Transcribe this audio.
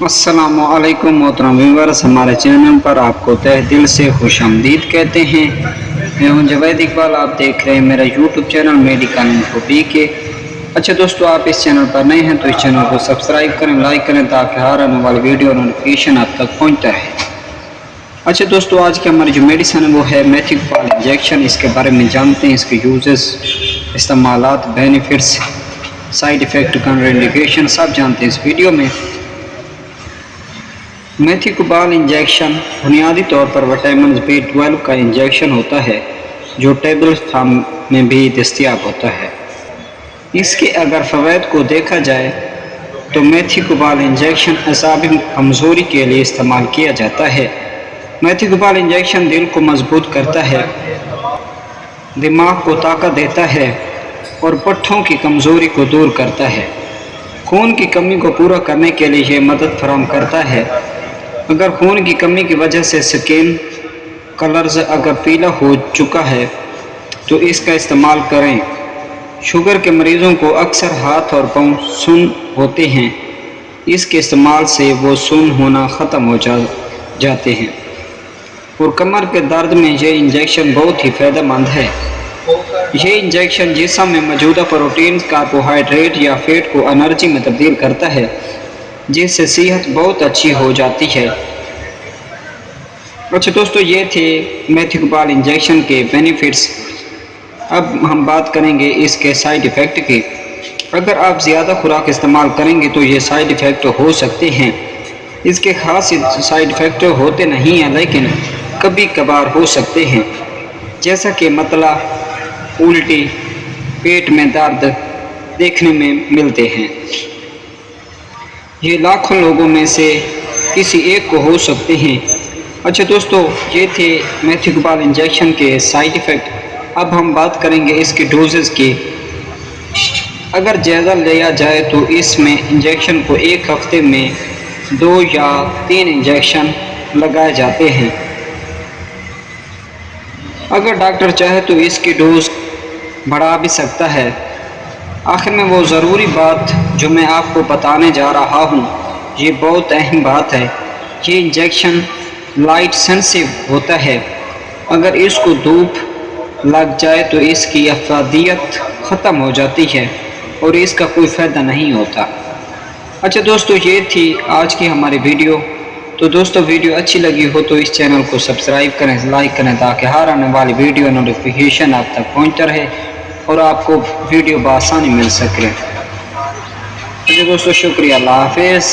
अस्सलामुअलैकुम मोहतरम व्यूअर्स, हमारे चैनल पर आपको तहे दिल से खुश आमदीद कहते हैं। मैं हूं जवेद इकबाल, आप देख रहे हैं मेरा यूट्यूब चैनल मेडिकल इन्फो के। अच्छा दोस्तों, आप इस चैनल पर नए हैं तो इस चैनल को सब्सक्राइब करें, लाइक करें ताकि हर आने वाली वीडियो नोटिफिकेशन आप तक पहुँचता रहे। अच्छा दोस्तों, आज की हमारी जो मेडिसिन है वो है मेथिकोबाल इंजेक्शन। इसके बारे में जानते हैं, इसके यूजेस, इस्तेमालात, बेनिफिट्स, साइड इफ़ेक्ट, कंट्राइंडिकेशन सब जानते हैं इस वीडियो में। मेथिकोबाल इंजेक्शन बुनियादी तौर पर विटामिन B12 का इंजेक्शन होता है जो टेबलेट फॉर्म में भी दस्तयाब होता है। इसके अगर फ़वाइद को देखा जाए तो मेथिकोबाल इंजेक्शन असाबी कमज़ोरी के लिए इस्तेमाल किया जाता है। मेथिकोबाल इंजेक्शन दिल को मजबूत करता है, दिमाग को ताकत देता है और पट्ठों की कमज़ोरी को दूर करता है। खून की कमी को पूरा करने के लिए यह मदद फराहम करता है। अगर खून की कमी की वजह से स्किन कलर्स अगर पीला हो चुका है तो इसका इस्तेमाल करें। शुगर के मरीज़ों को अक्सर हाथ और पाँव सुन्न होते हैं, इसके इस्तेमाल से वो सुन्न होना ख़त्म हो जाते हैं। और कमर के दर्द में ये इंजेक्शन बहुत ही फ़ायदेमंद है। ये इंजेक्शन जिस्म में मौजूदा प्रोटीन, कार्बोहाइड्रेट या फैट को एनर्जी में तब्दील करता है, जिससे सेहत बहुत अच्छी हो जाती है। अच्छा दोस्तों, ये थे मेथिकोबाल इंजेक्शन के बेनिफिट्स। अब हम बात करेंगे इसके साइड इफ़ेक्ट की। अगर आप ज़्यादा खुराक इस्तेमाल करेंगे तो ये साइड इफ़ेक्ट हो सकते हैं। इसके खास साइड इफ़ेक्ट होते नहीं हैं, लेकिन कभी कभार हो सकते हैं, जैसा कि मतला, उल्टी, पेट में दर्द देखने में मिलते हैं। ये लाखों लोगों में से किसी एक को हो सकते हैं। अच्छा दोस्तों, ये थे मेथिकोबाल इंजेक्शन के साइड इफ़ेक्ट। अब हम बात करेंगे इसके डोजेस की। अगर ज़्यादा लिया जाए तो इसमें इंजेक्शन को एक हफ्ते में 2 या 3 इंजेक्शन लगाए जाते हैं। अगर डॉक्टर चाहे तो इसकी डोज बढ़ा भी सकता है। आखिर में वो ज़रूरी बात जो मैं आपको बताने जा रहा हूँ, ये बहुत अहम बात है। ये इंजेक्शन लाइट सेंसिटिव होता है। अगर इसको धूप लग जाए तो इसकी अफादियत ख़त्म हो जाती है और इसका कोई फ़ायदा नहीं होता। अच्छा दोस्तों, ये थी आज की हमारी वीडियो। तो दोस्तों, वीडियो अच्छी लगी हो तो इस चैनल को सब्सक्राइब करें, लाइक करें ताकि हर आने वाली वीडियो नोटिफिकेशन आप तक पहुँचता रहे और आपको वीडियो बआसानी मिल सके। अच्छा दोस्तों, शुक्रिया, अल्लाह हाफिज़।